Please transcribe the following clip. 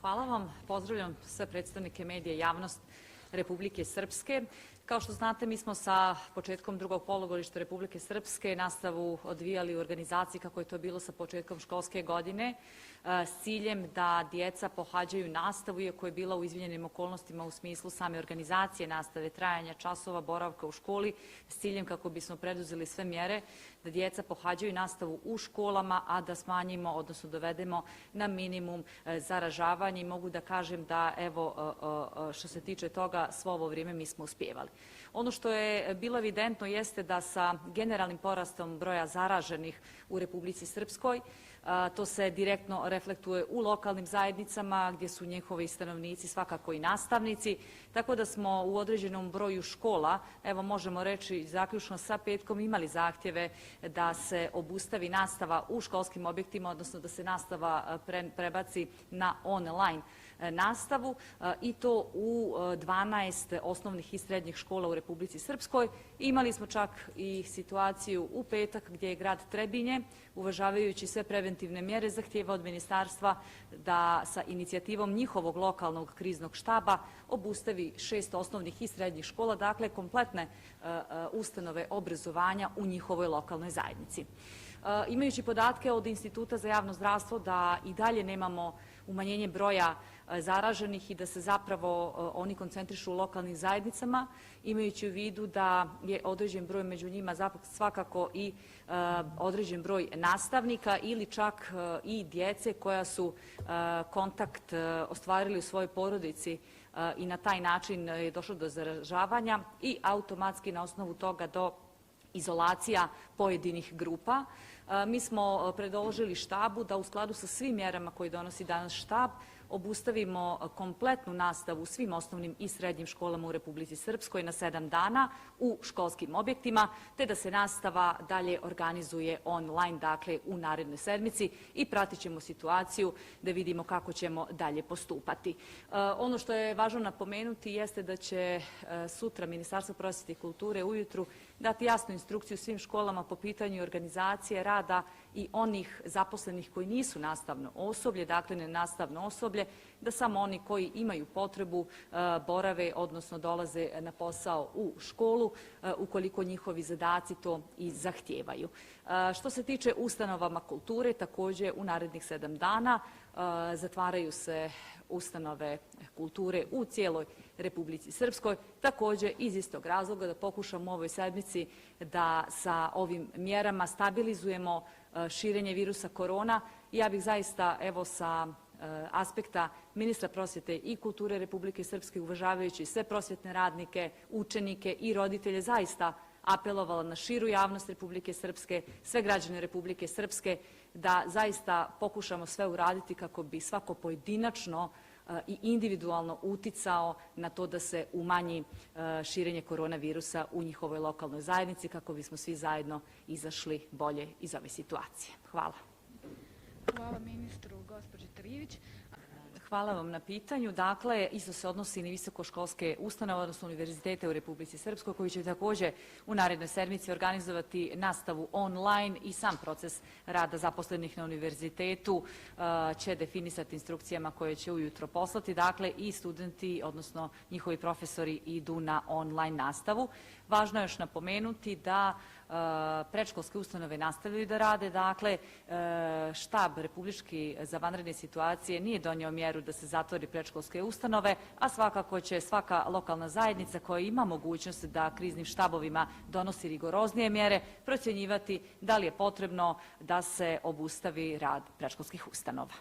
Hvala vam. Pozdravljam sve predstavnike medija i javnost Republike Srpske. Kao što znate, mi smo sa početkom drugog polugodišta Republike Srpske nastavu odvijali u organizaciji kako je to bilo sa početkom školske godine s ciljem da djeca pohađaju nastavu, iako je bila u izvinjenim okolnostima u smislu same organizacije nastave, trajanja časova, boravka u školi, s ciljem kako bismo preduzeli sve mjere da djeca pohađaju nastavu u školama, a da smanjimo, odnosno dovedemo na minimum zaražavanje. I mogu da kažem da, evo, što se tiče toga, svo ovo vrijeme mi smo uspjevali. Ono što je bilo evidentno jeste da sa generalnim porastom broja zaraženih u Republici Srpskoj, to se direktno reflektuje u lokalnim zajednicama gdje su njihovi stanovnici svakako i nastavnici, tako da smo u određenom broju škola, evo možemo reći zaključno sa petkom, imali zahtjeve da se obustavi nastava u školskim objektima, odnosno da se nastava prebaci na online nastavu i to u 12 osnovnih i srednjih škola u Republici Srpskoj. Imali smo čak i situaciju u petak gdje je grad Trebinje, uvažavajući sve preventivne mjere, zahtijeva od ministarstva da sa inicijativom njihovog lokalnog kriznog štaba obustavi 6 osnovnih i srednjih škola, dakle kompletne ustanove obrazovanja u njihovoj lokalnoj zajednici. Imajući podatke od Instituta za javno zdravstvo da i dalje nemamo umanjenje broja zaraženih i da se zapravo oni koncentrišu u lokalnim zajednicama, imajući u vidu da je određen broj među njima svakako i određen broj nastavnika ili čak i djece koja su kontakt ostvarili u svojoj porodici i na taj način je došlo do zaražavanja i automatski na osnovu toga do izolacija pojedinih grupa. Mi smo predložili štabu da u skladu sa svim mjerama koje donosi danas štab obustavimo kompletnu nastavu u svim osnovnim i srednjim školama u Republici Srpskoj na 7 dana u školskim objektima, te da se nastava dalje organizuje online, dakle u narednoj sedmici, i pratit ćemo situaciju da vidimo kako ćemo dalje postupati. Ono što je važno napomenuti jeste da će sutra Ministarstvo prosvjete i kulture ujutru dati jasnu instrukciju svim školama po pitanju organizacije rada i onih zaposlenih koji nisu nastavno osoblje, dakle nenastavno osoblje, da samo oni koji imaju potrebu borave, odnosno dolaze na posao u školu, ukoliko njihovi zadaci to i zahtijevaju. Što se tiče ustanovama kulture, također u narednih 7 dana zatvaraju se ustanove kulture u cijeloj Republici Srpskoj, također iz istog razloga da pokušamo u ovoj sedmici da sa ovim mjerama stabilizujemo širenje virusa korona. Ja bih zaista, evo, sa aspekta ministra prosvjete i kulture Republike Srpske, uvažavajući sve prosvjetne radnike, učenike i roditelje, zaista apelovala na širu javnost Republike Srpske, sve građane Republike Srpske, da zaista pokušamo sve uraditi kako bi svako pojedinačno i individualno uticao na to da se umanji širenje koronavirusa u njihovoj lokalnoj zajednici, kako bismo svi zajedno izašli bolje iz ove situacije. Hvala. Hvala ministru, gospođi Trivić. Hvala vam na pitanju. Dakle, isto se odnosi na visokoškolske ustanove, odnosno univerzitete u Republici Srpskoj, koji će također u narednoj sedmici organizovati nastavu online, i sam proces rada zaposlenih na univerzitetu će definisati instrukcijama koje će ujutro poslati. Dakle, i studenti, odnosno njihovi profesori, idu na online nastavu. Važno je još napomenuti da predškolske ustanove nastavljaju da rade. Dakle, štab Republički za vanredne situacije nije donio mjeru da se zatvori predškolske ustanove, a svakako će svaka lokalna zajednica koja ima mogućnost da kriznim štabovima donosi rigoroznije mjere procjenjivati da li je potrebno da se obustavi rad predškolskih ustanova.